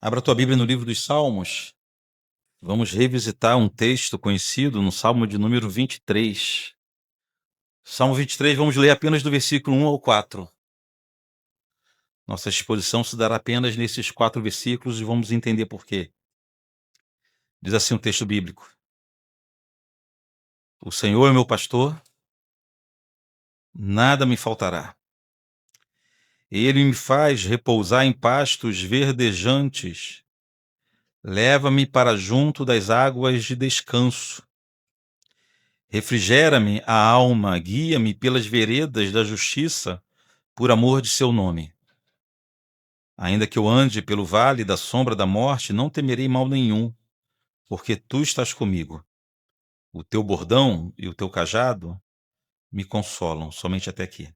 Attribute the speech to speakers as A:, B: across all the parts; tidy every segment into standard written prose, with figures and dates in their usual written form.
A: Abra tua Bíblia no livro dos Salmos. Vamos revisitar um texto conhecido no Salmo de número 23. Salmo 23, vamos ler apenas do versículo 1 ao 4. Nossa exposição se dará apenas nesses 4 versículos e vamos entender por quê. Diz assim o texto bíblico: O Senhor é meu pastor, nada me faltará. Ele me faz repousar em pastos verdejantes, leva-me para junto das águas de descanso. Refrigera-me a alma, guia-me pelas veredas da justiça, por amor de seu nome. Ainda que eu ande pelo vale da sombra da morte, não temerei mal nenhum, porque tu estás comigo. O teu bordão e o teu cajado me consolam. Somente até aqui.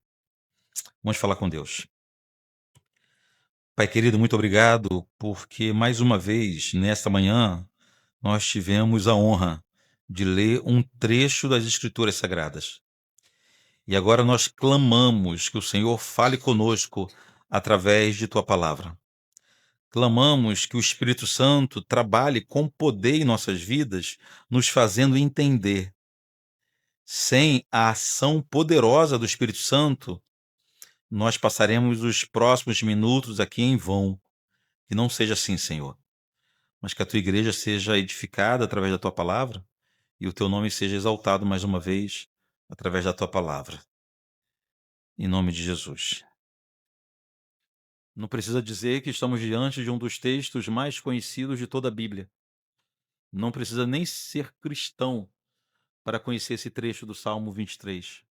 A: Vamos falar com Deus. Pai querido, muito obrigado, porque mais uma vez, nesta manhã, nós tivemos a honra de ler um trecho das Escrituras Sagradas. E agora nós clamamos que o Senhor fale conosco através de tua palavra. Clamamos que o Espírito Santo trabalhe com poder em nossas vidas, nos fazendo entender. Sem a ação poderosa do Espírito Santo, nós passaremos os próximos minutos aqui em vão. Que não seja assim, Senhor, mas que a tua igreja seja edificada através da tua palavra e o teu nome seja exaltado mais uma vez através da tua palavra. Em nome de Jesus. Não precisa dizer que estamos diante de um dos textos mais conhecidos de toda a Bíblia. Não precisa nem ser cristão para conhecer esse trecho do Salmo 23.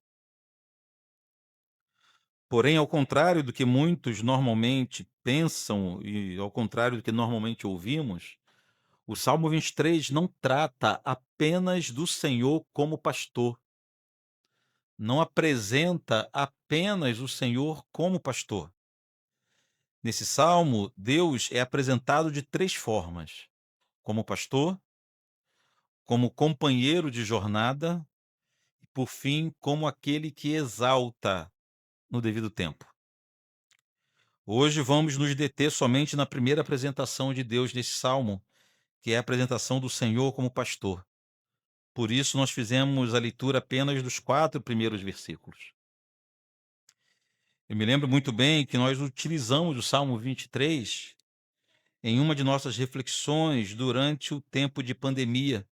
A: Porém, ao contrário do que muitos normalmente pensam e ao contrário do que normalmente ouvimos, o Salmo 23 não trata apenas do Senhor como pastor. Não apresenta apenas o Senhor como pastor. Nesse salmo, Deus é apresentado de 3 formas: como pastor, como companheiro de jornada e, por fim, como aquele que exalta no devido tempo. Hoje vamos nos deter somente na primeira apresentação de Deus nesse salmo, que é a apresentação do Senhor como pastor. Por isso nós fizemos a leitura apenas dos 4 primeiros versículos. Eu me lembro muito bem que nós utilizamos o Salmo 23 em uma de nossas reflexões durante o tempo de pandemia.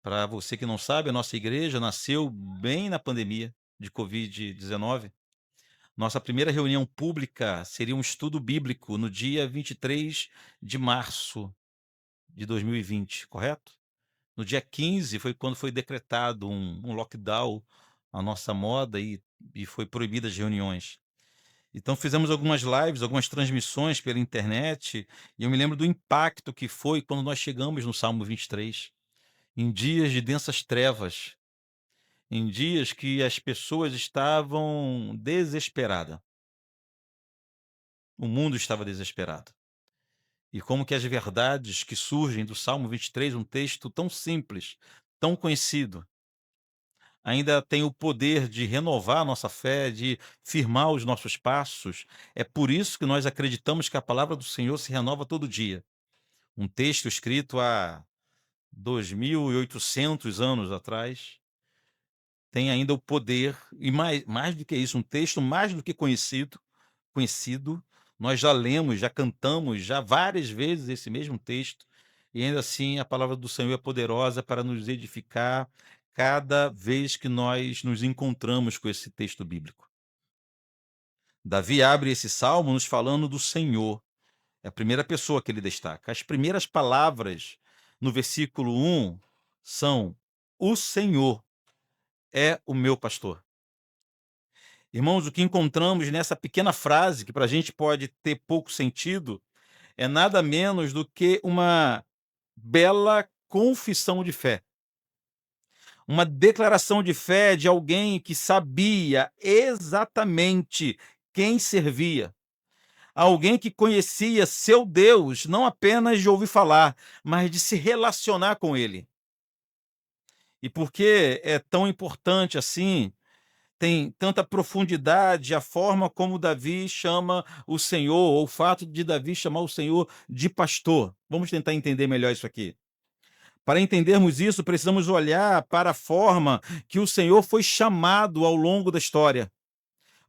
A: Para você que não sabe, a nossa igreja nasceu bem na pandemia de Covid-19. Nossa primeira reunião pública seria um estudo bíblico no dia 23 de março de 2020, correto? No dia 15 foi quando foi decretado um lockdown à nossa moda e foi proibidas as reuniões. Então fizemos algumas lives, algumas transmissões pela internet, e eu me lembro do impacto que foi quando nós chegamos no Salmo 23, em dias de densas trevas, em dias que as pessoas estavam desesperadas. O mundo estava desesperado. E como que as verdades que surgem do Salmo 23, um texto tão simples, tão conhecido, ainda tem o poder de renovar a nossa fé, de firmar os nossos passos. É por isso que nós acreditamos que a palavra do Senhor se renova todo dia. Um texto escrito há 2.800 anos atrás tem ainda o poder, e mais do que isso, um texto mais do que conhecido, nós já lemos, já cantamos, já várias vezes esse mesmo texto, e ainda assim a palavra do Senhor é poderosa para nos edificar cada vez que nós nos encontramos com esse texto bíblico. Davi abre esse salmo nos falando do Senhor. É a primeira pessoa que ele destaca. As primeiras palavras no versículo 1 são: o Senhor é o meu pastor. Irmãos, o que encontramos nessa pequena frase, que para a gente pode ter pouco sentido, é nada menos do que uma bela confissão de fé. Uma declaração de fé de alguém que sabia exatamente quem servia. Alguém que conhecia seu Deus, não apenas de ouvir falar, mas de se relacionar com ele. E por que é tão importante assim tem tanta profundidade a forma como Davi chama o Senhor, ou o fato de Davi chamar o Senhor de pastor. Vamos tentar entender melhor isso aqui. Para entendermos isso, precisamos olhar para a forma que o Senhor foi chamado ao longo da história.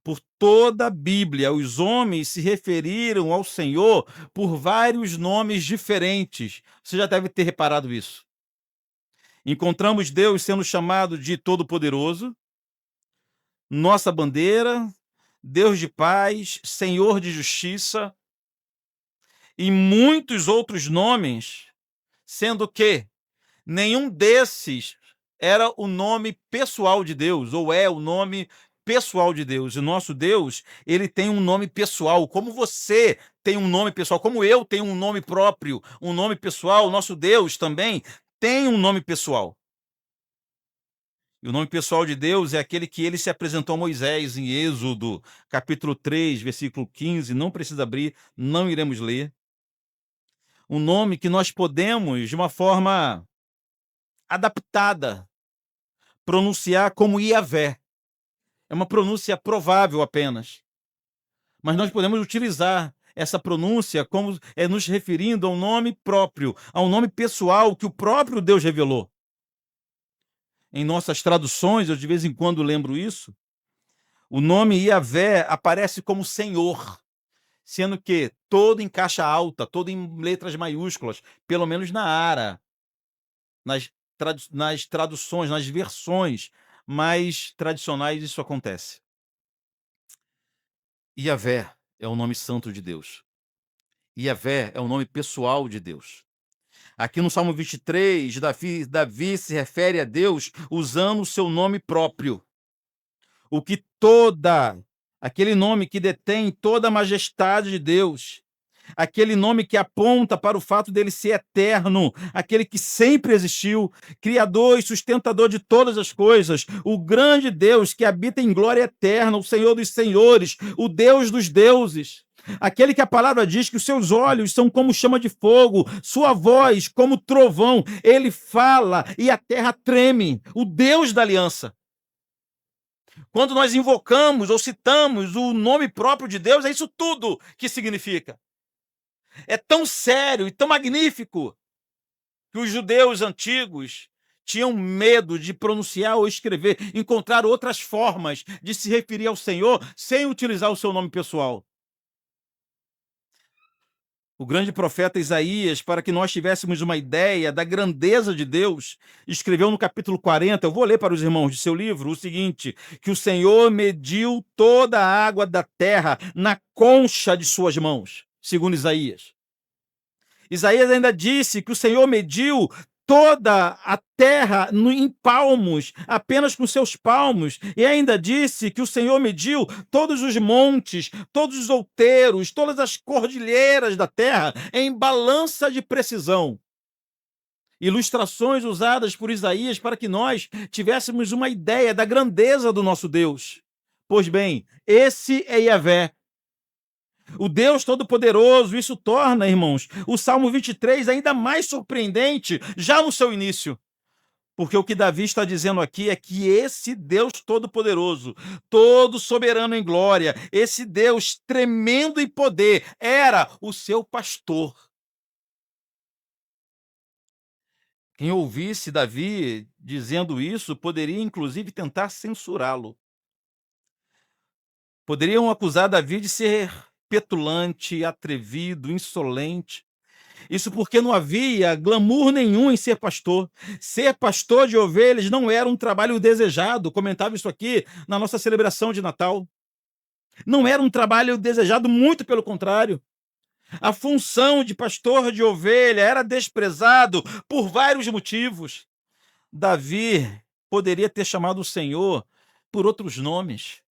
A: Por toda a Bíblia, os homens se referiram ao Senhor por vários nomes diferentes. Você já deve ter reparado isso. Encontramos Deus sendo chamado de Todo-Poderoso, Nossa Bandeira, Deus de Paz, Senhor de Justiça e muitos outros nomes, sendo que nenhum desses era o nome pessoal de Deus, ou é o nome pessoal de Deus. E nosso Deus, ele tem um nome pessoal, como você tem um nome pessoal, como eu tenho um nome próprio, um nome pessoal, o nosso Deus também tem um nome pessoal. E o nome pessoal de Deus é aquele que ele se apresentou a Moisés em Êxodo, capítulo 3, versículo 15. Não precisa abrir, não iremos ler. Um nome que nós podemos, de uma forma adaptada, pronunciar como Iavé. É uma pronúncia provável apenas. Mas nós podemos utilizar essa pronúncia como nos referindo ao nome próprio, ao nome pessoal que o próprio Deus revelou. Em nossas traduções, eu de vez em quando lembro isso, o nome Iavé aparece como Senhor, sendo que todo em caixa alta, todo em letras maiúsculas, pelo menos na ARA, nas traduções, nas versões mais tradicionais, isso acontece. Iavé é o nome santo de Deus. Iavé é o nome pessoal de Deus. Aqui no Salmo 23, Davi se refere a Deus usando o seu nome próprio. Aquele nome que detém toda a majestade de Deus, aquele nome que aponta para o fato dele ser eterno, aquele que sempre existiu, criador e sustentador de todas as coisas, o grande Deus que habita em glória eterna, o Senhor dos senhores, o Deus dos deuses. Aquele que a palavra diz que os seus olhos são como chama de fogo, sua voz como trovão, ele fala e a terra treme, o Deus da aliança. Quando nós invocamos ou citamos o nome próprio de Deus, é isso tudo que significa. É tão sério e tão magnífico que os judeus antigos tinham medo de pronunciar ou escrever, encontrar outras formas de se referir ao Senhor sem utilizar o seu nome pessoal. O grande profeta Isaías, para que nós tivéssemos uma ideia da grandeza de Deus, escreveu no capítulo 40, eu vou ler para os irmãos de seu livro, o seguinte, que o Senhor mediu toda a água da terra na concha de suas mãos, segundo Isaías. Isaías ainda disse que o Senhor mediu toda a terra em palmos, apenas com seus palmos, e ainda disse que o Senhor mediu todos os montes, todos os outeiros, todas as cordilheiras da terra em balança de precisão. Ilustrações usadas por Isaías para que nós tivéssemos uma ideia da grandeza do nosso Deus. Pois bem, esse é Iavé. O Deus Todo-Poderoso, isso torna, irmãos, o Salmo 23 ainda mais surpreendente já no seu início. Porque o que Davi está dizendo aqui é que esse Deus Todo-Poderoso, todo soberano em glória, esse Deus tremendo em poder, era o seu pastor. Quem ouvisse Davi dizendo isso poderia, inclusive, tentar censurá-lo. Poderiam acusar Davi de ser petulante, atrevido, insolente. Isso porque não havia glamour nenhum em ser pastor. Ser pastor de ovelhas não era um trabalho desejado. Comentava isso aqui na nossa celebração de Natal. Não era um trabalho desejado, muito pelo contrário. A função de pastor de ovelha era desprezado por vários motivos. Davi poderia ter chamado o Senhor por outros nomes.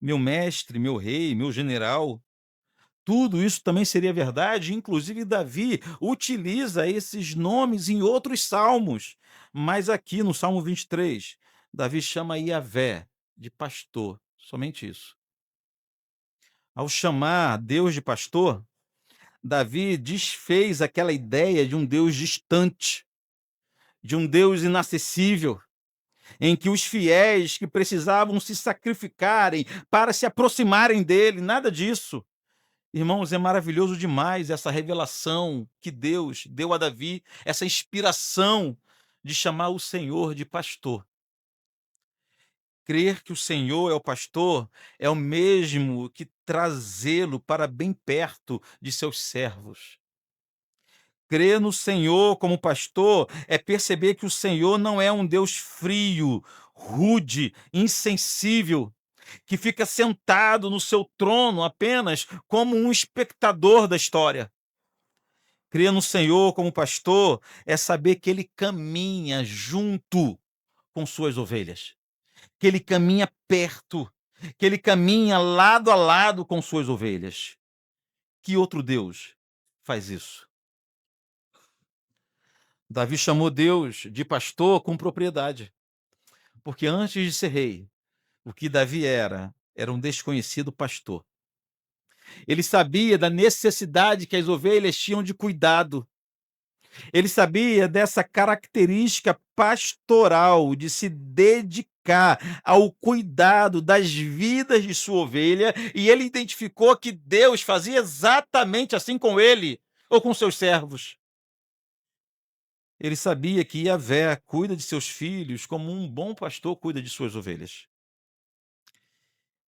A: Meu mestre, meu rei, meu general. Tudo isso também seria verdade, inclusive Davi utiliza esses nomes em outros salmos. Mas aqui no Salmo 23, Davi chama Iavé de pastor, somente isso. Ao chamar Deus de pastor, Davi desfez aquela ideia de um Deus distante, de um Deus inacessível. em que os fiéis que precisavam se sacrificarem para se aproximarem dele, nada disso. Irmãos, é maravilhoso demais essa revelação que Deus deu a Davi, essa inspiração de chamar o Senhor de pastor. Crer que o Senhor é o pastor é o mesmo que trazê-lo para bem perto de seus servos. Crer no Senhor como pastor é perceber que o Senhor não é um Deus frio, rude, insensível, que fica sentado no seu trono apenas como um espectador da história. Crer no Senhor como pastor é saber que ele caminha junto com suas ovelhas, que ele caminha perto, que ele caminha lado a lado com suas ovelhas. Que outro Deus faz isso? Davi chamou Deus de pastor com propriedade, porque antes de ser rei, o que Davi era um desconhecido pastor. Ele sabia da necessidade que as ovelhas tinham de cuidado. Ele sabia dessa característica pastoral de se dedicar ao cuidado das vidas de sua ovelha, e ele identificou que Deus fazia exatamente assim com ele ou com seus servos. Ele sabia que Yahvé cuida de seus filhos como um bom pastor cuida de suas ovelhas.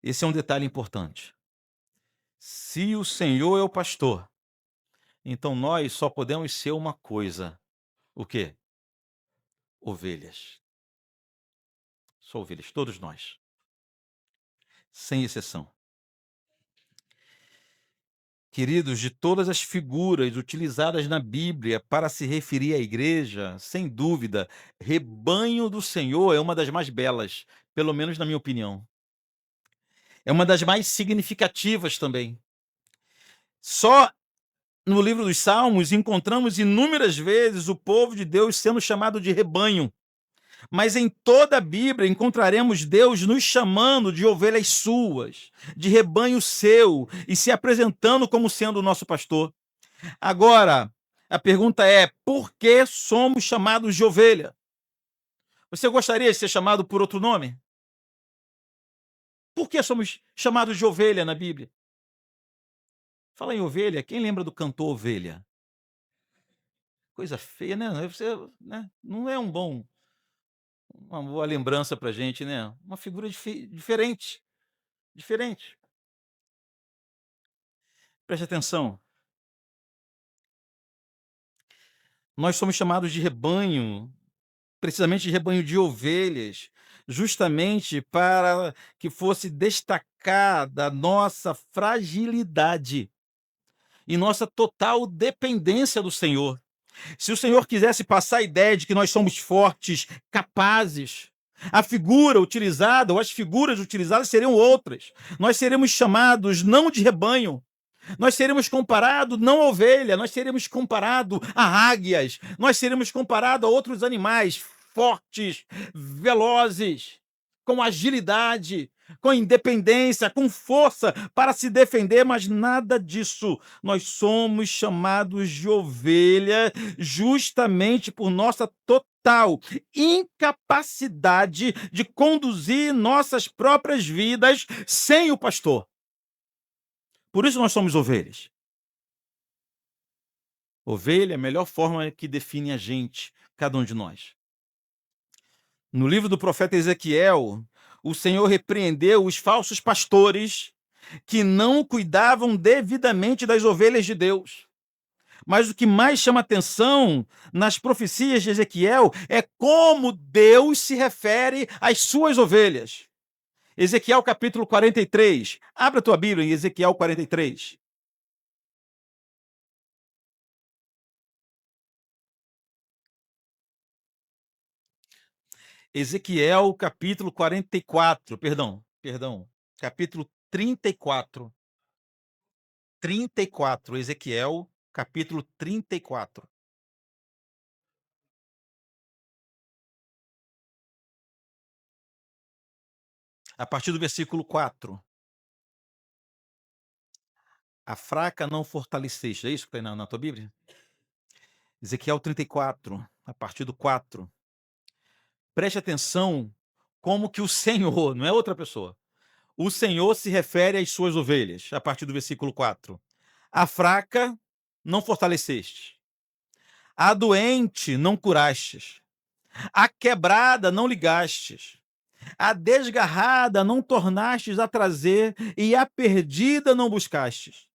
A: Esse é um detalhe importante. Se o Senhor é o pastor, então nós só podemos ser uma coisa. O quê? Ovelhas. Só ovelhas, todos nós, sem exceção. Queridos, de todas as figuras utilizadas na Bíblia para se referir à igreja, sem dúvida, rebanho do Senhor é uma das mais belas, pelo menos na minha opinião. É uma das mais significativas também. Só no livro dos Salmos encontramos inúmeras vezes o povo de Deus sendo chamado de rebanho. Mas em toda a Bíblia encontraremos Deus nos chamando de ovelhas suas, de rebanho seu, e se apresentando como sendo o nosso pastor. Agora, a pergunta é: por que somos chamados de ovelha? Você gostaria de ser chamado por outro nome? Por que somos chamados de ovelha na Bíblia? Fala em ovelha, quem lembra do cantor Ovelha? Coisa feia, né? Você, né? Não é uma boa lembrança pra gente, né? Uma figura diferente, diferente. Preste atenção. Nós somos chamados de rebanho, precisamente de rebanho de ovelhas, justamente para que fosse destacada a nossa fragilidade e nossa total dependência do Senhor. Se o Senhor quisesse passar a ideia de que nós somos fortes, capazes, a figura utilizada ou as figuras utilizadas seriam outras. Nós seremos chamados não de rebanho, nós seremos comparados não a ovelha, nós seremos comparados a águias, nós seremos comparados a outros animais fortes, velozes, com agilidade, com independência, com força para se defender, mas nada disso. Nós somos chamados de ovelha justamente por nossa total incapacidade de conduzir nossas próprias vidas sem o pastor. Por isso nós somos ovelhas. Ovelha é a melhor forma que define a gente, cada um de nós. No livro do profeta Ezequiel, o Senhor repreendeu os falsos pastores que não cuidavam devidamente das ovelhas de Deus. Mas o que mais chama atenção nas profecias de Ezequiel é como Deus se refere às suas ovelhas. Ezequiel capítulo 43. Abra a tua Bíblia em Ezequiel 43. Ezequiel capítulo 44, perdão, capítulo 34. 34, Ezequiel capítulo 34. A partir do versículo 4. A fraca não fortaleceste. É isso que está aí na tua Bíblia? Ezequiel 34, a partir do 4. Preste atenção como que o Senhor, não é outra pessoa, o Senhor se refere às suas ovelhas, a partir do versículo 4. A fraca não fortaleceste, a doente não curastes, a quebrada não ligastes, a desgarrada não tornastes a trazer, e a perdida não buscastes.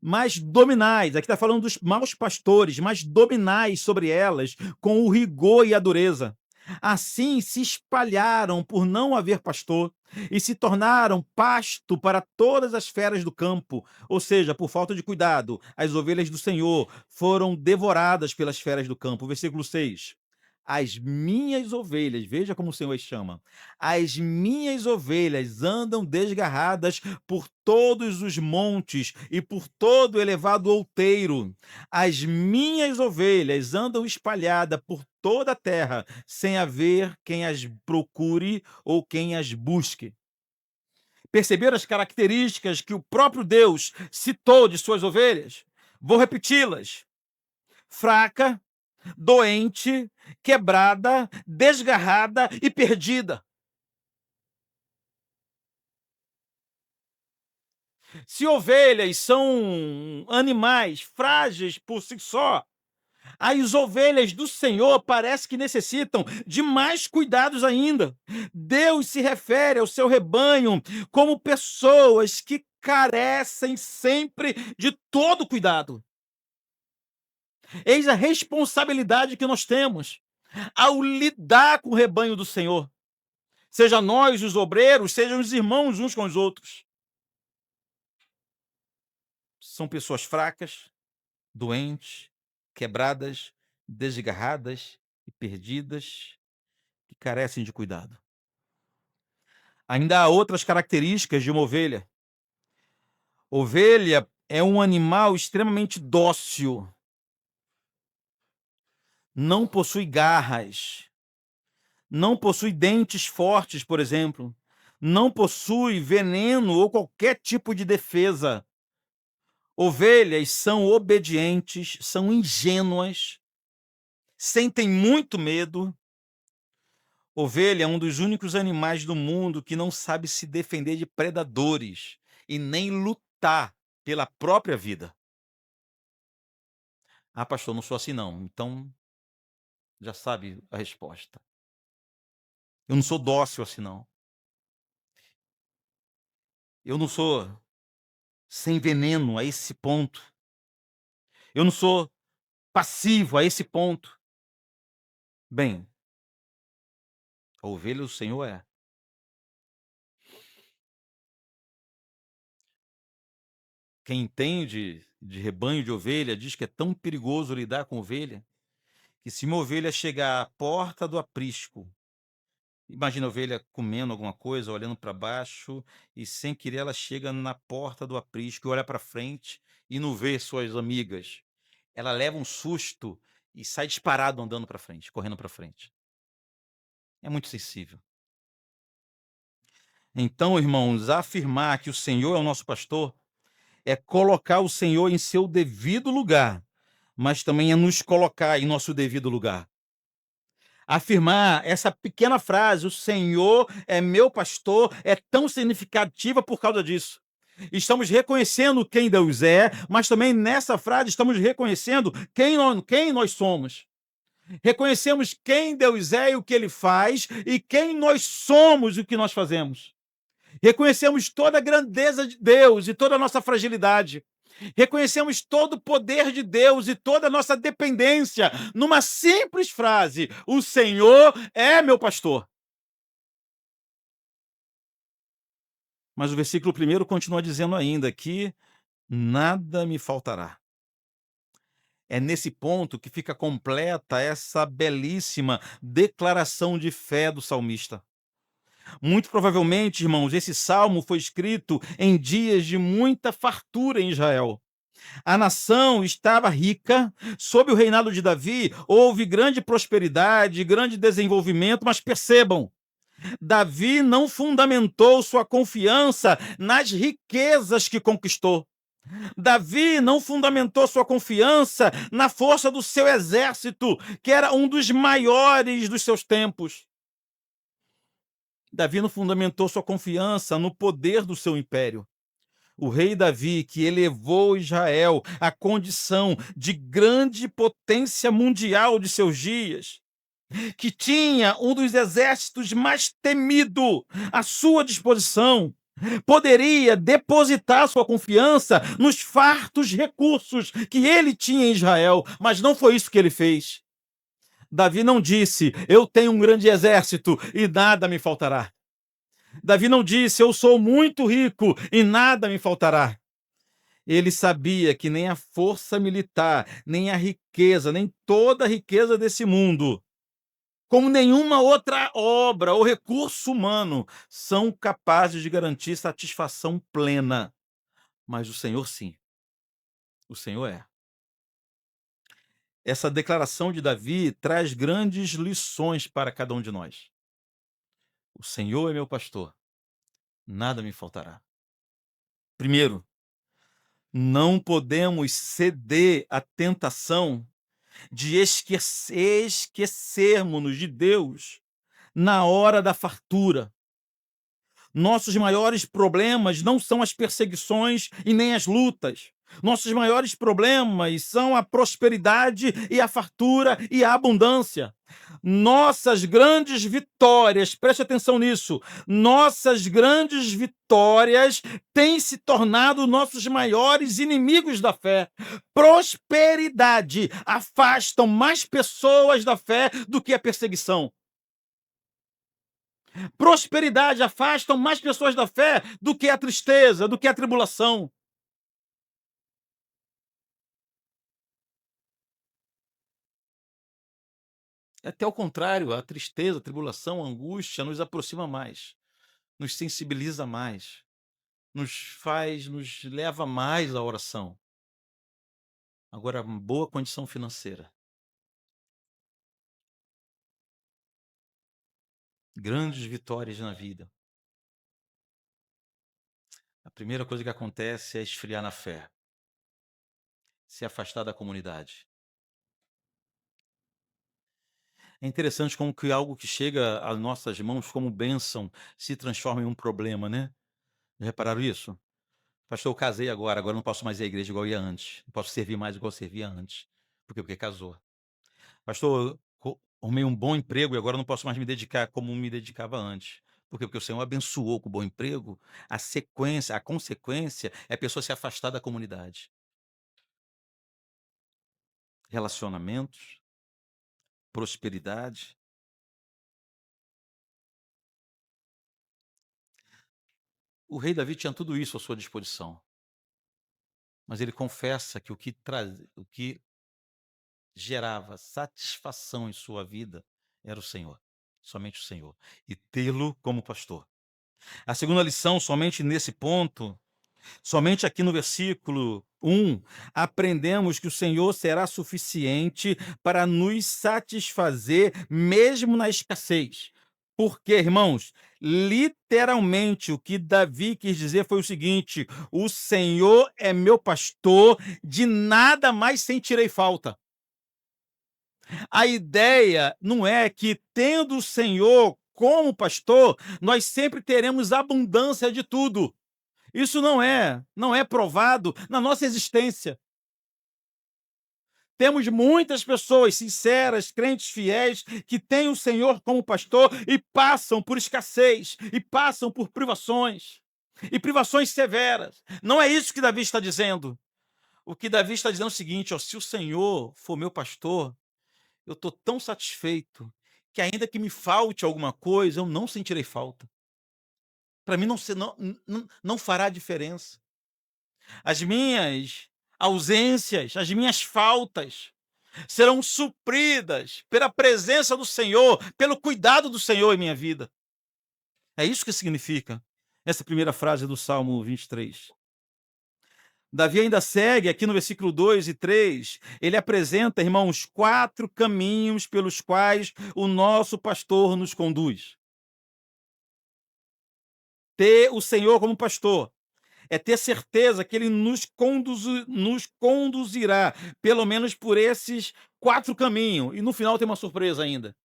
A: Mas dominais, aqui está falando dos maus pastores, mas dominais sobre elas com o rigor e a dureza. Assim se espalharam por não haver pastor e se tornaram pasto para todas as feras do campo, ou seja, por falta de cuidado, as ovelhas do Senhor foram devoradas pelas feras do campo. Versículo 6. As minhas ovelhas, veja como o Senhor as chama, as minhas ovelhas andam desgarradas por todos os montes e por todo o elevado outeiro. As minhas ovelhas andam espalhadas por toda a terra, sem haver quem as procure ou quem as busque. Perceberam as características que o próprio Deus citou de suas ovelhas? Vou repeti-las: fraca, doente, quebrada, desgarrada e perdida. Se ovelhas são animais frágeis por si só, as ovelhas do Senhor parece que necessitam de mais cuidados ainda. Deus se refere ao seu rebanho como pessoas que carecem sempre de todo cuidado. Eis a responsabilidade que nós temos ao lidar com o rebanho do Senhor. Seja nós, os obreiros, sejam os irmãos uns com os outros. São pessoas fracas, doentes, quebradas, desgarradas e perdidas, que carecem de cuidado. Ainda há outras características de uma ovelha. Ovelha é um animal extremamente dócil. Não possui garras. Não possui dentes fortes, por exemplo. Não possui veneno ou qualquer tipo de defesa. Ovelhas são obedientes, são ingênuas, sentem muito medo. Ovelha é um dos únicos animais do mundo que não sabe se defender de predadores e nem lutar pela própria vida. Ah, pastor, não sou assim não. Então, já sabe a resposta. Eu não sou dócil assim não. Eu não sou sem veneno a esse ponto. Eu não sou passivo a esse ponto. Bem, a ovelha do Senhor é. Quem entende de rebanho de ovelha diz que é tão perigoso lidar com ovelha, que se uma ovelha chegar à porta do aprisco, imagina a ovelha comendo alguma coisa, olhando para baixo, e sem querer ela chega na porta do aprisco e olha para frente e não vê suas amigas. Ela leva um susto e sai disparado andando para frente, correndo para frente. É muito sensível. Então, irmãos, afirmar que o Senhor é o nosso pastor é colocar o Senhor em seu devido lugar, mas também é nos colocar em nosso devido lugar. Afirmar essa pequena frase, o Senhor é meu pastor, é tão significativa por causa disso. Estamos reconhecendo quem Deus é, mas também nessa frase estamos reconhecendo quem nós somos. Reconhecemos quem Deus é e o que Ele faz, e quem nós somos e o que nós fazemos. Reconhecemos toda a grandeza de Deus e toda a nossa fragilidade. Reconhecemos todo o poder de Deus e toda a nossa dependência numa simples frase: o Senhor é meu pastor. Mas o versículo 1 continua dizendo ainda que nada me faltará. É nesse ponto que fica completa essa belíssima declaração de fé do salmista. Muito provavelmente, irmãos, esse salmo foi escrito em dias de muita fartura em Israel. A nação estava rica, sob o reinado de Davi, houve grande prosperidade, grande desenvolvimento, mas percebam, Davi não fundamentou sua confiança nas riquezas que conquistou. Davi não fundamentou sua confiança na força do seu exército, que era um dos maiores dos seus tempos. Davi não fundamentou sua confiança no poder do seu império. O rei Davi, que elevou Israel à condição de grande potência mundial de seus dias, que tinha um dos exércitos mais temido à sua disposição, poderia depositar sua confiança nos fartos recursos que ele tinha em Israel, mas não foi isso que ele fez. Davi não disse: eu tenho um grande exército e nada me faltará. Davi não disse: eu sou muito rico e nada me faltará. Ele sabia que nem a força militar, nem a riqueza, nem toda a riqueza desse mundo, como nenhuma outra obra ou recurso humano, são capazes de garantir satisfação plena. Mas o Senhor, sim. O Senhor é. Essa declaração de Davi traz grandes lições para cada um de nós. O Senhor é meu pastor, nada me faltará. Primeiro, não podemos ceder à tentação de esquecermos-nos de Deus na hora da fartura. Nossos maiores problemas não são as perseguições e nem as lutas. Nossos maiores problemas são a prosperidade e a fartura e a abundância. Nossas grandes vitórias, preste atenção nisso, nossas grandes vitórias têm se tornado nossos maiores inimigos da fé. Prosperidade afastam mais pessoas da fé do que a perseguição. Prosperidade afastam mais pessoas da fé do que a tristeza, do que a tribulação. É até o contrário, a tristeza, a tribulação, a angústia nos aproxima mais, nos sensibiliza mais, nos leva mais à oração. Agora, boa condição financeira, grandes vitórias na vida. A primeira coisa que acontece é esfriar na fé, se afastar da comunidade. É interessante como que algo que chega às nossas mãos como bênção se transforma em um problema, né? Já repararam isso? Pastor, eu casei agora eu não posso mais ir à igreja igual eu ia antes. Não posso servir mais igual eu servia antes. Por quê? Porque casou. Pastor, arrumei um bom emprego e agora eu não posso mais me dedicar como me dedicava antes. Por quê? Porque o Senhor abençoou com o bom emprego. A consequência é a pessoa se afastar da comunidade. Relacionamentos, prosperidade. O rei Davi tinha tudo isso à sua disposição. Mas ele confessa que o que gerava satisfação em sua vida era o Senhor, somente o Senhor, e tê-lo como pastor. A segunda lição, somente nesse ponto, somente aqui no versículo 1, aprendemos que o Senhor será suficiente para nos satisfazer mesmo na escassez. Porque, irmãos, literalmente o que Davi quis dizer foi o seguinte: o Senhor é meu pastor, de nada mais sentirei falta. A ideia não é que, tendo o Senhor como pastor, nós sempre teremos abundância de tudo. Isso não é provado na nossa existência. Temos muitas pessoas sinceras, crentes fiéis, que têm o Senhor como pastor e passam por escassez, e passam por privações, e privações severas. Não é isso que Davi está dizendo. O que Davi está dizendo é o seguinte: ó, se o Senhor for meu pastor, eu estou tão satisfeito que, ainda que me falte alguma coisa, eu não sentirei falta. Para mim não fará diferença. As minhas ausências, as minhas faltas serão supridas pela presença do Senhor, pelo cuidado do Senhor em minha vida. É isso que significa essa primeira frase do Salmo 23. Davi ainda segue aqui no versículo 2 e 3. Ele apresenta, irmãos, 4 caminhos pelos quais o nosso pastor nos conduz. Ter o Senhor como pastor é ter certeza que ele nos conduzirá, pelo menos por esses 4 caminhos. E no final tem uma surpresa ainda.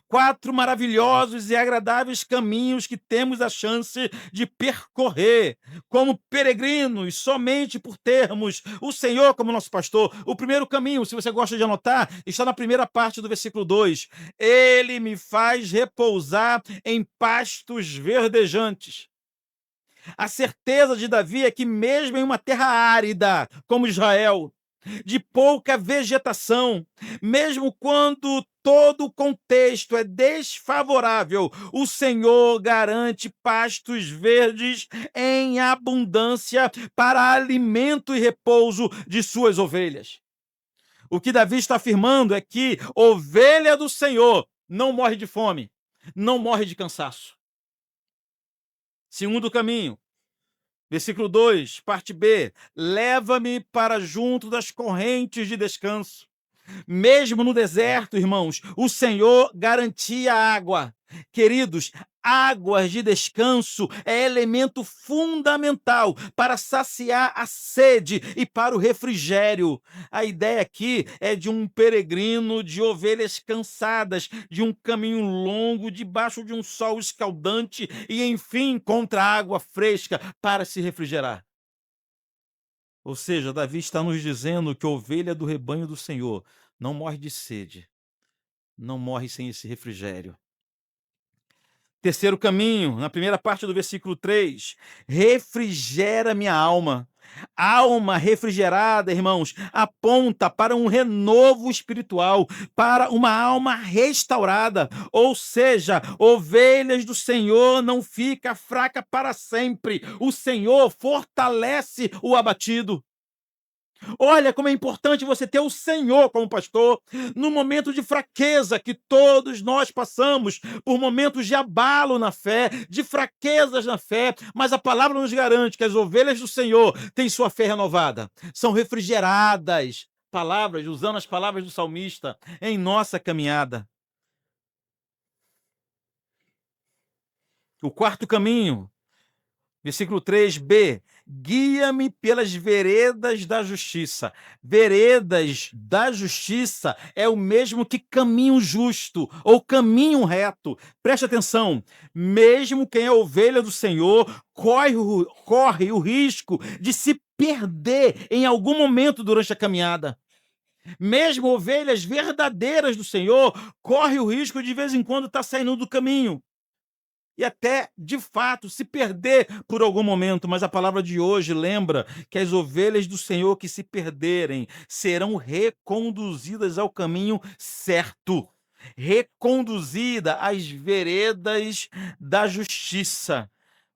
A: 4 maravilhosos e agradáveis caminhos que temos a chance de percorrer como peregrinos, somente por termos o Senhor como nosso pastor. O primeiro caminho, se você gosta de anotar, está na primeira parte do versículo 2. Ele me faz repousar em pastos verdejantes. A certeza de Davi é que mesmo em uma terra árida, como Israel, de pouca vegetação, mesmo quando todo o contexto é desfavorável, o Senhor garante pastos verdes em abundância para alimento e repouso de suas ovelhas. O que Davi está afirmando é que ovelha do Senhor não morre de fome, não morre de cansaço. Segundo caminho, versículo 2, parte B. Leva-me para junto das correntes de descanso. Mesmo no deserto, irmãos, o Senhor garantia água. Queridos, águas de descanso é elemento fundamental para saciar a sede e para o refrigério. A ideia aqui é de um peregrino de ovelhas cansadas, de um caminho longo, debaixo de um sol escaldante e, enfim, encontra água fresca para se refrigerar. Ou seja, Davi está nos dizendo que a ovelha do rebanho do Senhor não morre de sede, não morre sem esse refrigério. Terceiro caminho, na primeira parte do versículo 3, refrigera minha alma. Alma refrigerada, irmãos, aponta para um renovo espiritual, para uma alma restaurada. Ou seja, ovelhas do Senhor não fica fraca para sempre. O Senhor fortalece o abatido. Olha como é importante você ter o Senhor como pastor no momento de fraqueza que todos nós passamos, por momentos de abalo na fé, de fraquezas na fé, mas a palavra nos garante que as ovelhas do Senhor têm sua fé renovada, são refrigeradas. Palavras, usando as palavras do salmista, em nossa caminhada. O quarto caminho, versículo 3b, guia-me pelas veredas da justiça. Veredas da justiça é o mesmo que caminho justo ou caminho reto. Preste atenção, mesmo quem é ovelha do Senhor corre o risco de se perder em algum momento durante a caminhada. Mesmo ovelhas verdadeiras do Senhor corre o risco de vez em quando estar saindo do caminho e até, de fato, se perder por algum momento. Mas a palavra de hoje lembra que as ovelhas do Senhor que se perderem serão reconduzidas ao caminho certo, reconduzida às veredas da justiça.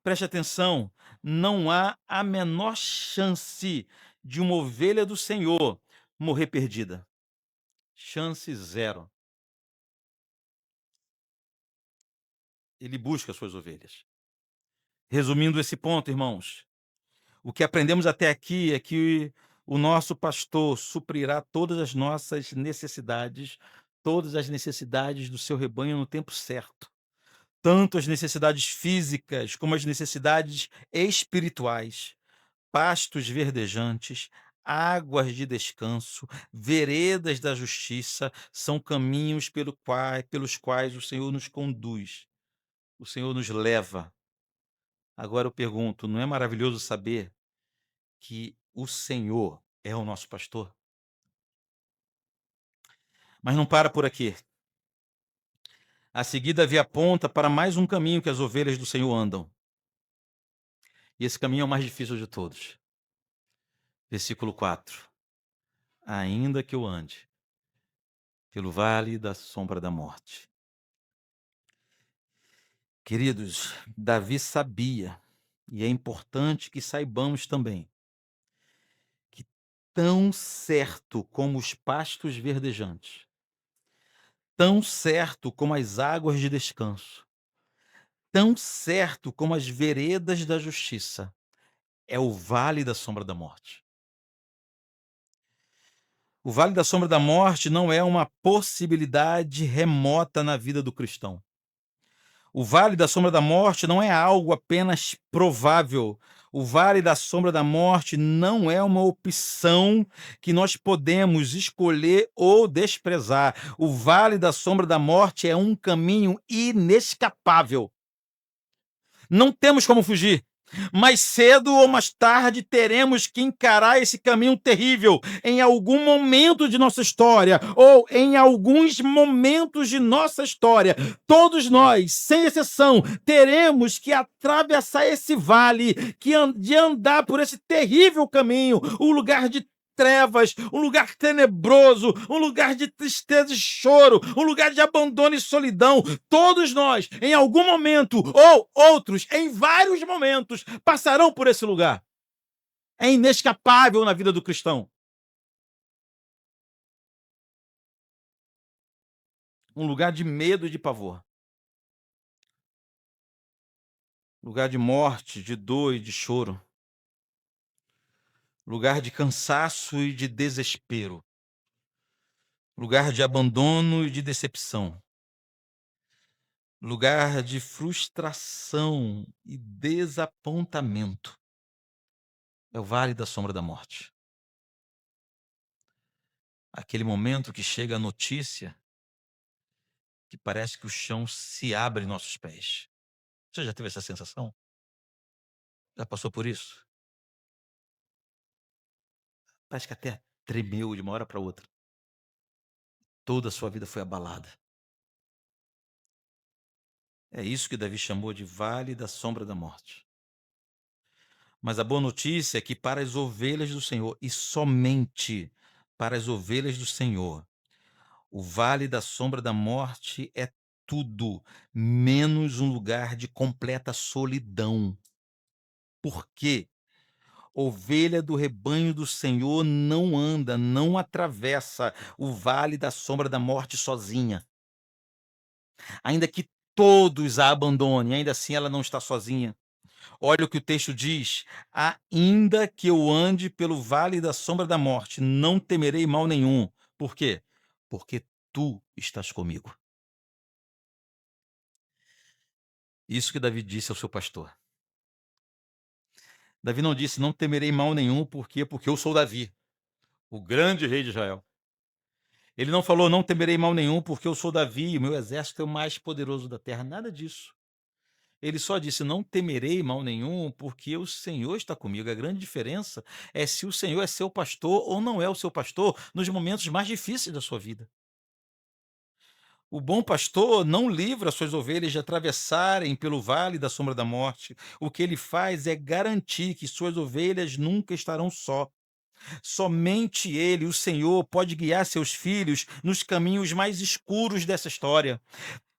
A: Preste atenção, não há a menor chance de uma ovelha do Senhor morrer perdida. Chance zero. Ele busca as suas ovelhas. Resumindo esse ponto, irmãos, o que aprendemos até aqui é que o nosso pastor suprirá todas as nossas necessidades, todas as necessidades do seu rebanho no tempo certo. Tanto as necessidades físicas como as necessidades espirituais. Pastos verdejantes, águas de descanso, veredas da justiça são caminhos pelos quais o Senhor nos conduz, o Senhor nos leva. Agora eu pergunto, não é maravilhoso saber que o Senhor é o nosso pastor? Mas não para por aqui. A seguir, Davi aponta para mais um caminho que as ovelhas do Senhor andam. E esse caminho é o mais difícil de todos. Versículo 4. Ainda que eu ande pelo vale da sombra da morte. Queridos, Davi sabia, e é importante que saibamos também, que tão certo como os pastos verdejantes, tão certo como as águas de descanso, tão certo como as veredas da justiça, é o vale da sombra da morte. O vale da sombra da morte não é uma possibilidade remota na vida do cristão. O vale da sombra da morte não é algo apenas provável. O vale da sombra da morte não é uma opção que nós podemos escolher ou desprezar. O vale da sombra da morte é um caminho inescapável. Não temos como fugir. Mais cedo ou mais tarde teremos que encarar esse caminho terrível em algum momento de nossa história ou em alguns momentos de nossa história. Todos nós, sem exceção, teremos que atravessar esse vale, de andar por esse terrível caminho, o lugar de trevas, um lugar tenebroso, um lugar de tristeza e choro, um lugar de abandono e solidão. Todos nós, em algum momento, ou outros, em vários momentos, passarão por esse lugar. É inescapável na vida do cristão. Um lugar de medo e de pavor. Lugar de morte, de dor e de choro. Lugar de cansaço e de desespero. Lugar de abandono e de decepção. Lugar de frustração e desapontamento. É o vale da sombra da morte. Aquele momento que chega a notícia que parece que o chão se abre em nossos pés. Você já teve essa sensação? Já passou por isso? Parece que até tremeu de uma hora para outra. Toda a sua vida foi abalada. É isso que Davi chamou de vale da sombra da morte. Mas a boa notícia é que para as ovelhas do Senhor, e somente para as ovelhas do Senhor, o vale da sombra da morte é tudo menos um lugar de completa solidão. Por quê? Ovelha do rebanho do Senhor não anda, não atravessa o vale da sombra da morte sozinha. Ainda que todos a abandonem, ainda assim ela não está sozinha. Olha o que o texto diz: ainda que eu ande pelo vale da sombra da morte, não temerei mal nenhum. Por quê? Porque tu estás comigo. Isso que Davi disse ao seu pastor. Davi não disse: não temerei mal nenhum, por quê? Porque eu sou Davi, o grande rei de Israel. Ele não falou: não temerei mal nenhum, porque eu sou Davi e o meu exército é o mais poderoso da terra. Nada disso. Ele só disse: não temerei mal nenhum, porque o Senhor está comigo. A grande diferença é se o Senhor é seu pastor ou não é o seu pastor nos momentos mais difíceis da sua vida. O bom pastor não livra suas ovelhas de atravessarem pelo vale da sombra da morte. O que ele faz é garantir que suas ovelhas nunca estarão só. Somente ele, o Senhor, pode guiar seus filhos nos caminhos mais escuros dessa história.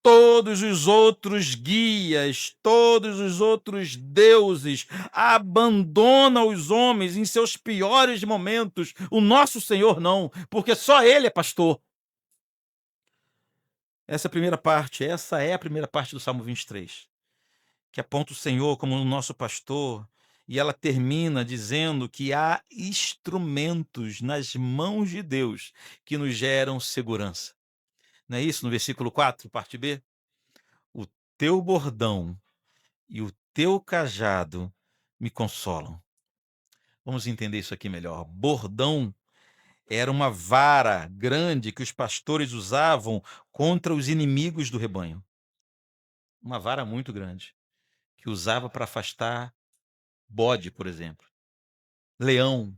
A: Todos os outros guias, todos os outros deuses abandonam os homens em seus piores momentos. O nosso Senhor não, porque só ele é pastor. Essa é a primeira parte do Salmo 23, que aponta o Senhor como o nosso pastor, e ela termina dizendo que há instrumentos nas mãos de Deus que nos geram segurança. Não é isso no versículo 4, parte B? O teu bordão e o teu cajado me consolam. Vamos entender isso aqui melhor. Bordão era uma vara grande que os pastores usavam contra os inimigos do rebanho. Uma vara muito grande, que usava para afastar bode, por exemplo, leão,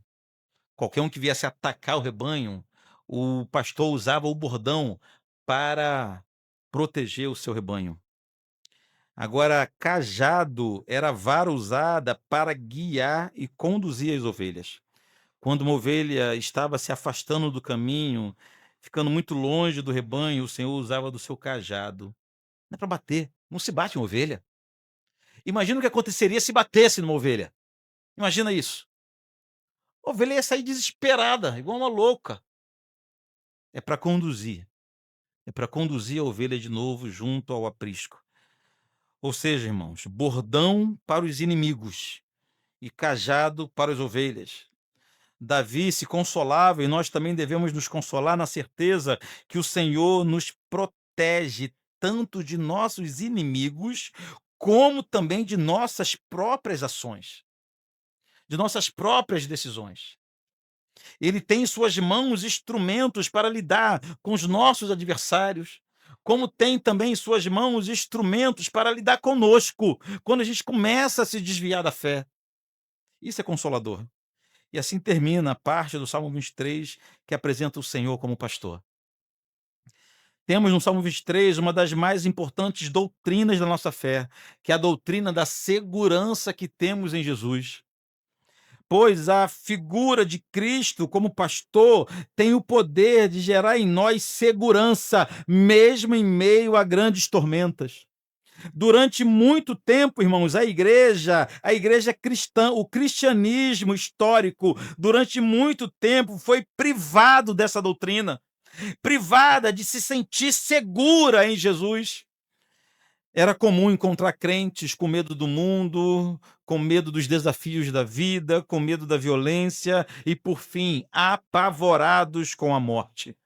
A: qualquer um que viesse atacar o rebanho, o pastor usava o bordão para proteger o seu rebanho. Agora, cajado era a vara usada para guiar e conduzir as ovelhas. Quando uma ovelha estava se afastando do caminho, ficando muito longe do rebanho, o Senhor usava do seu cajado. Não é para bater, não se bate em ovelha. Imagina o que aconteceria se batesse numa ovelha. Imagina isso. A ovelha ia sair desesperada, igual uma louca. É para conduzir. É para conduzir a ovelha de novo junto ao aprisco. Ou seja, irmãos, bordão para os inimigos e cajado para as ovelhas. Davi se consolava e nós também devemos nos consolar na certeza que o Senhor nos protege tanto de nossos inimigos como também de nossas próprias ações. de nossas próprias decisões. Ele tem em suas mãos instrumentos para lidar com os nossos adversários, como tem também em suas mãos instrumentos para lidar conosco, quando a gente começa a se desviar da fé. Isso é consolador. E assim termina a parte do Salmo 23 que apresenta o Senhor como pastor. Temos no Salmo 23 uma das mais importantes doutrinas da nossa fé, que é a doutrina da segurança que temos em Jesus. Pois a figura de Cristo como pastor tem o poder de gerar em nós segurança, mesmo em meio a grandes tormentas. Durante muito tempo, irmãos, a igreja cristã, o cristianismo histórico, durante muito tempo foi privado dessa doutrina, privada de se sentir segura em Jesus. Era comum encontrar crentes com medo do mundo, com medo dos desafios da vida, com medo da violência e, por fim, apavorados com a morte.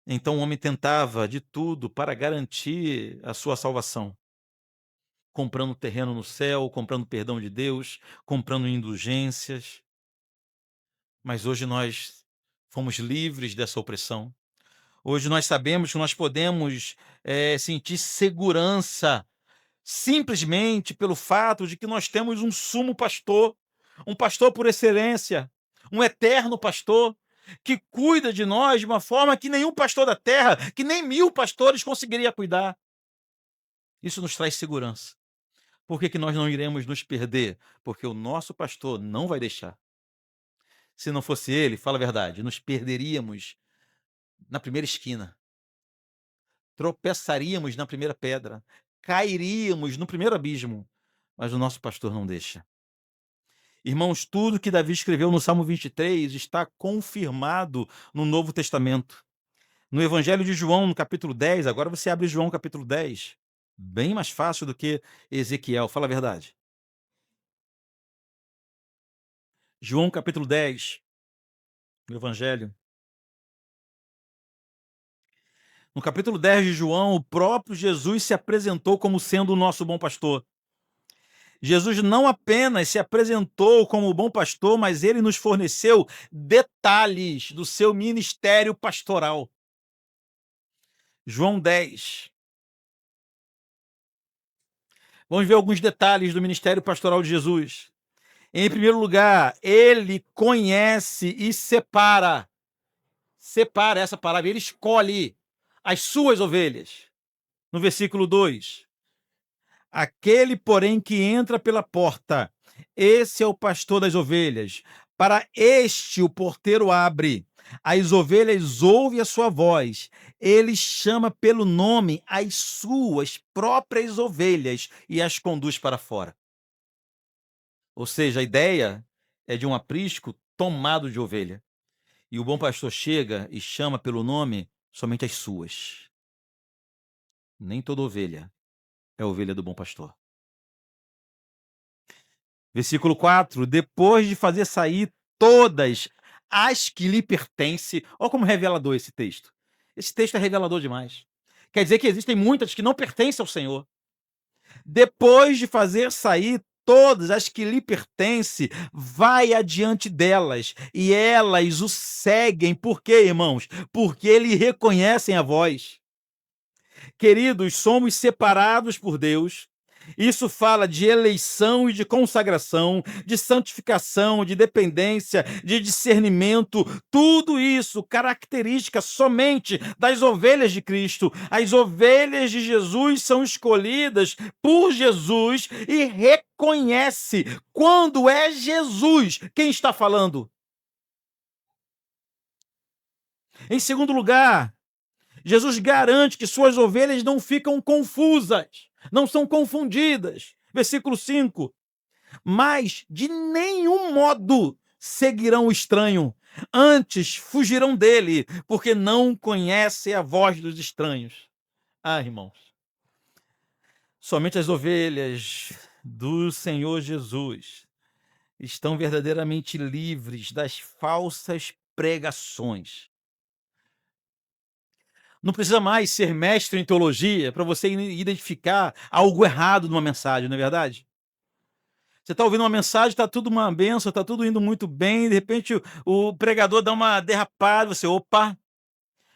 A: Então o homem tentava de tudo para garantir a sua salvação, comprando terreno no céu, comprando perdão de Deus, comprando indulgências. Mas hoje nós fomos livres dessa opressão. Hoje nós sabemos que nós podemos sentir segurança simplesmente pelo fato de que nós temos um pastor por excelência, um eterno pastor, que cuida de nós de uma forma que nenhum pastor da terra, que nem 1000 pastores conseguiria cuidar. Isso nos traz segurança. Por que que nós não iremos nos perder? Porque o nosso pastor não vai deixar. Se não fosse ele, fala a verdade, nos perderíamos na primeira esquina, tropeçaríamos na primeira pedra, cairíamos no primeiro abismo, mas o nosso pastor não deixa. Irmãos, tudo que Davi escreveu no Salmo 23 está confirmado no Novo Testamento. No Evangelho de João, no capítulo 10, agora você abre João capítulo 10, bem mais fácil do que Ezequiel, fala a verdade. João capítulo 10, no Evangelho. No capítulo 10 de João, o próprio Jesus se apresentou como sendo o nosso bom pastor. Jesus não apenas se apresentou como o bom pastor, mas ele nos forneceu detalhes do seu ministério pastoral. João 10. Vamos ver alguns detalhes do ministério pastoral de Jesus. Em primeiro lugar, ele conhece e separa. Separa essa palavra, ele escolhe as suas ovelhas. No versículo 2. Aquele, porém, que entra pela porta, esse é o pastor das ovelhas. Para este o porteiro abre. As ovelhas ouvem a sua voz. Ele chama pelo nome as suas próprias ovelhas e as conduz para fora. Ou seja, a ideia é de um aprisco tomado de ovelha. E o bom pastor chega e chama pelo nome somente as suas. Nem toda ovelha é ovelha do bom pastor. Versículo 4. Depois de fazer sair todas as que lhe pertencem. Olha como revelador esse texto. Esse texto é revelador demais. Quer dizer que existem muitas que não pertencem ao Senhor. Depois de fazer sair todas as que lhe pertencem, vai adiante delas, e elas o seguem. Por quê, irmãos? Porque lhe reconhecem a voz. Queridos, somos separados por Deus. Isso fala de eleição e de consagração, de santificação, de dependência, de discernimento, tudo isso característica somente das ovelhas de Cristo. As ovelhas de Jesus são escolhidas por Jesus e reconhece quando é Jesus quem está falando. Em segundo lugar, Jesus garante que suas ovelhas não ficam confusas, não são confundidas. Versículo 5. Mas de nenhum modo seguirão o estranho, antes fugirão dele, porque não conhecem a voz dos estranhos. Ah, irmãos, somente as ovelhas do Senhor Jesus estão verdadeiramente livres das falsas pregações. Não precisa mais ser mestre em teologia para você identificar algo errado numa mensagem, não é verdade? Você está ouvindo uma mensagem, está tudo uma benção, está tudo indo muito bem, de repente o pregador dá uma derrapada, você: "Opa!".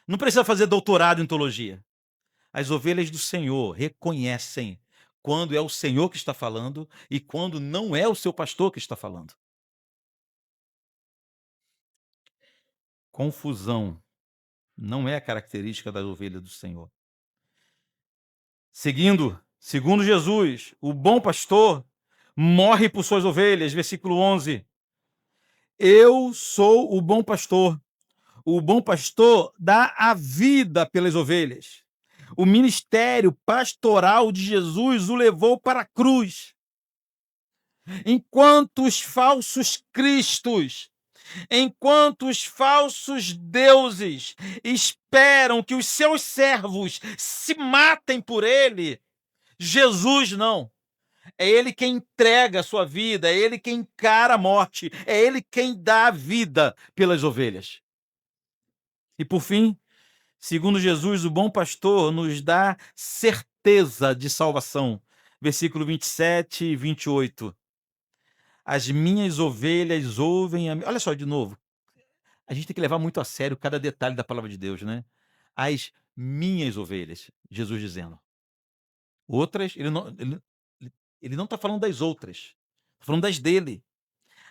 A: Não precisa fazer doutorado em teologia. As ovelhas do Senhor reconhecem quando é o Senhor que está falando e quando não é o seu pastor que está falando. Confusão não é a característica das ovelhas do Senhor. Segundo Jesus, o bom pastor morre por suas ovelhas, versículo 11. Eu sou o bom pastor. O bom pastor dá a vida pelas ovelhas. O ministério pastoral de Jesus o levou para a cruz. Enquanto os falsos cristos, enquanto os falsos deuses esperam que os seus servos se matem por ele, Jesus não. É ele quem entrega a sua vida, é ele quem encara a morte, é ele quem dá a vida pelas ovelhas. E por fim, segundo Jesus, o bom pastor nos dá certeza de salvação. Versículo 27 e 28. As minhas ovelhas ouvem a mim. Olha só de novo. A gente tem que levar muito a sério cada detalhe da palavra de Deus, né? As minhas ovelhas, Jesus dizendo. Outras, ele não está falando das outras, está falando das dele.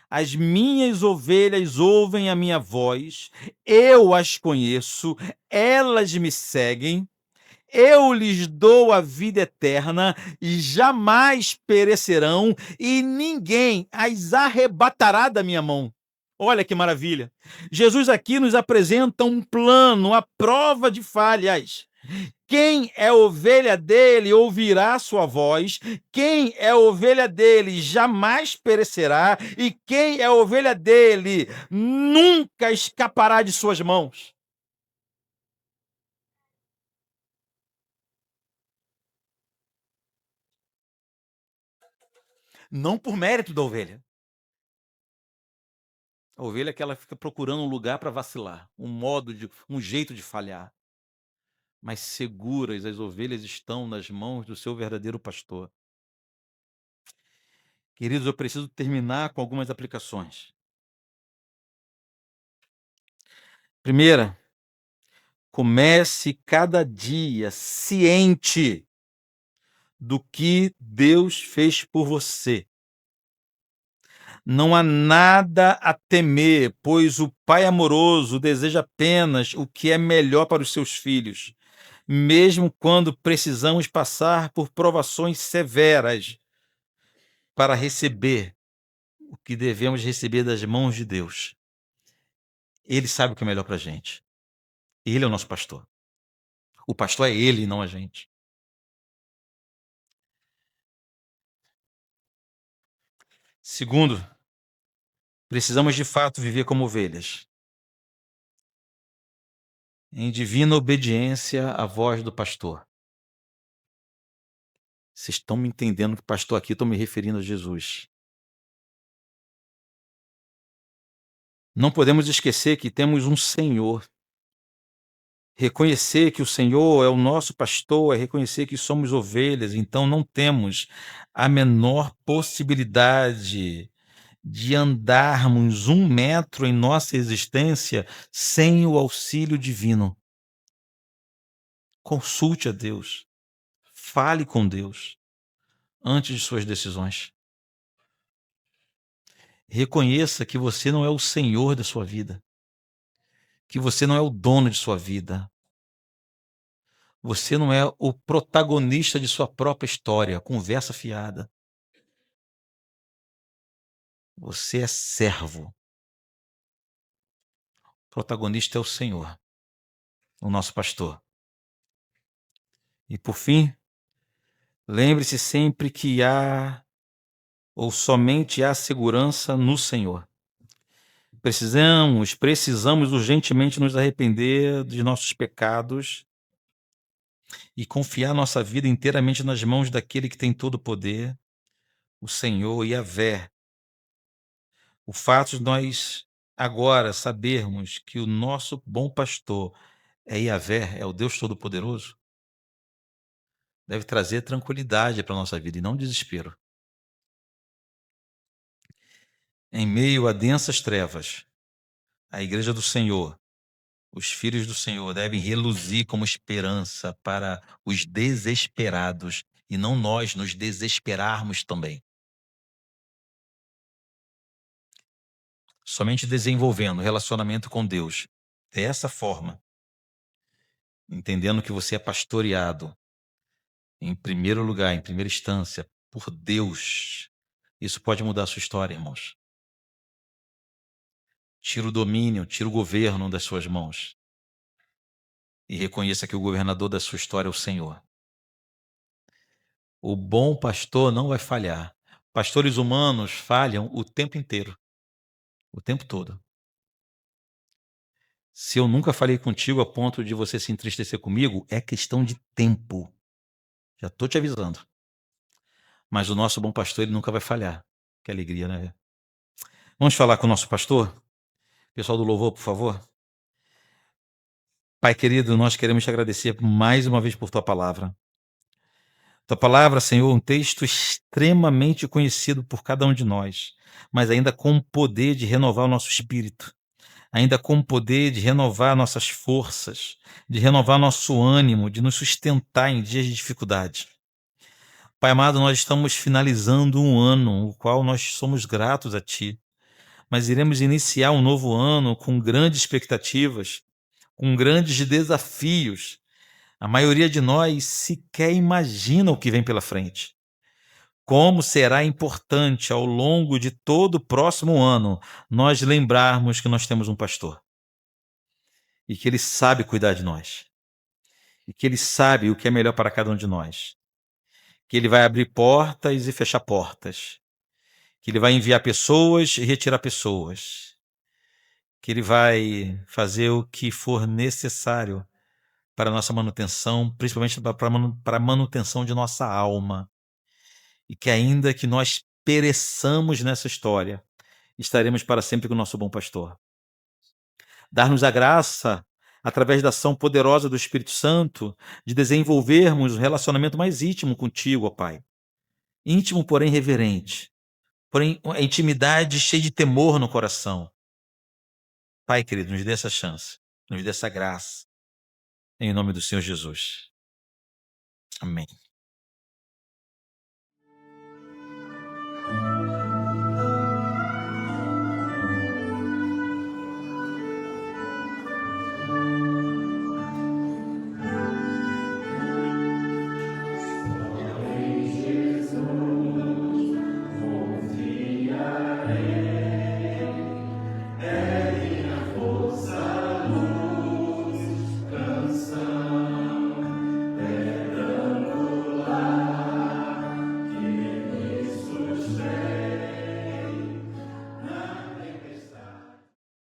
A: As minhas ovelhas ouvem a minha voz, eu as conheço, elas me seguem, eu lhes dou a vida eterna e jamais perecerão, e ninguém as arrebatará da minha mão. Olha que maravilha. Jesus aqui nos apresenta um plano à prova de falhas. Quem é ovelha dele ouvirá sua voz, quem é ovelha dele jamais perecerá, e quem é ovelha dele nunca escapará de suas mãos. Não por mérito da ovelha. A ovelha é que ela fica procurando um lugar para vacilar, um jeito de falhar. Mas seguras as ovelhas estão nas mãos do seu verdadeiro pastor. Queridos, eu preciso terminar com algumas aplicações. Primeira, comece cada dia ciente do que Deus fez por você. Não há nada a temer, pois o Pai amoroso deseja apenas o que é melhor para os seus filhos, mesmo quando precisamos passar por provações severas para receber o que devemos receber das mãos de Deus. Ele sabe o que é melhor para a gente. Ele é o nosso pastor. O pastor é ele e não a gente. Segundo, precisamos de fato viver como ovelhas, em divina obediência à voz do pastor. Vocês estão me entendendo que pastor aqui, estou me referindo a Jesus. Não podemos esquecer que temos um Senhor. Reconhecer que o Senhor é o nosso pastor é reconhecer que somos ovelhas, então não temos a menor possibilidade de andarmos 1 metro em nossa existência sem o auxílio divino. Consulte a Deus, fale com Deus antes de suas decisões. Reconheça que você não é o Senhor da sua vida, que você não é o dono de sua vida. Você não é o protagonista de sua própria história, conversa fiada. Você é servo. O protagonista é o Senhor, o nosso pastor. E por fim, lembre-se sempre que há ou somente há segurança no Senhor. Precisamos urgentemente nos arrepender de nossos pecados e confiar nossa vida inteiramente nas mãos daquele que tem todo o poder, o Senhor Yahvé. O fato de nós agora sabermos que o nosso bom pastor é Yahvé, é o Deus Todo-Poderoso, deve trazer tranquilidade para a nossa vida e não desespero. Em meio a densas trevas, a igreja do Senhor, os filhos do Senhor devem reluzir como esperança para os desesperados e não nós nos desesperarmos também. Somente desenvolvendo relacionamento com Deus dessa forma, entendendo que você é pastoreado, em primeiro lugar, em primeira instância, por Deus. Isso pode mudar a sua história, irmãos. Tira o domínio, tira o governo das suas mãos e reconheça que o governador da sua história é o Senhor. O bom pastor não vai falhar. Pastores humanos falham o tempo inteiro, o tempo todo. Se eu nunca falei contigo a ponto de você se entristecer comigo, é questão de tempo. Já estou te avisando. Mas o nosso bom pastor, ele nunca vai falhar. Que alegria, né? Vamos falar com o nosso pastor? Pessoal do louvor, por favor. Pai querido, nós queremos te agradecer mais uma vez por tua palavra. Tua palavra, Senhor, um texto extremamente conhecido por cada um de nós, mas ainda com o poder de renovar o nosso espírito, ainda com o poder de renovar nossas forças, de renovar nosso ânimo, de nos sustentar em dias de dificuldade. Pai amado, nós estamos finalizando um ano, o qual nós somos gratos a Ti, mas iremos iniciar um novo ano com grandes expectativas, com grandes desafios. A maioria de nós sequer imagina o que vem pela frente. Como será importante ao longo de todo o próximo ano nós lembrarmos que nós temos um pastor e que ele sabe cuidar de nós e que ele sabe o que é melhor para cada um de nós, que ele vai abrir portas e fechar portas, que ele vai enviar pessoas e retirar pessoas, que ele vai fazer o que for necessário para a nossa manutenção, principalmente para a manutenção de nossa alma, e que ainda que nós pereçamos nessa história, estaremos para sempre com o nosso bom pastor. Dar-nos a graça, através da ação poderosa do Espírito Santo, de desenvolvermos um relacionamento mais íntimo contigo, ó Pai. Íntimo, porém reverente. Porém, a intimidade cheia de temor no coração. Pai querido, nos dê essa chance, nos dê essa graça. Em nome do Senhor Jesus. Amém.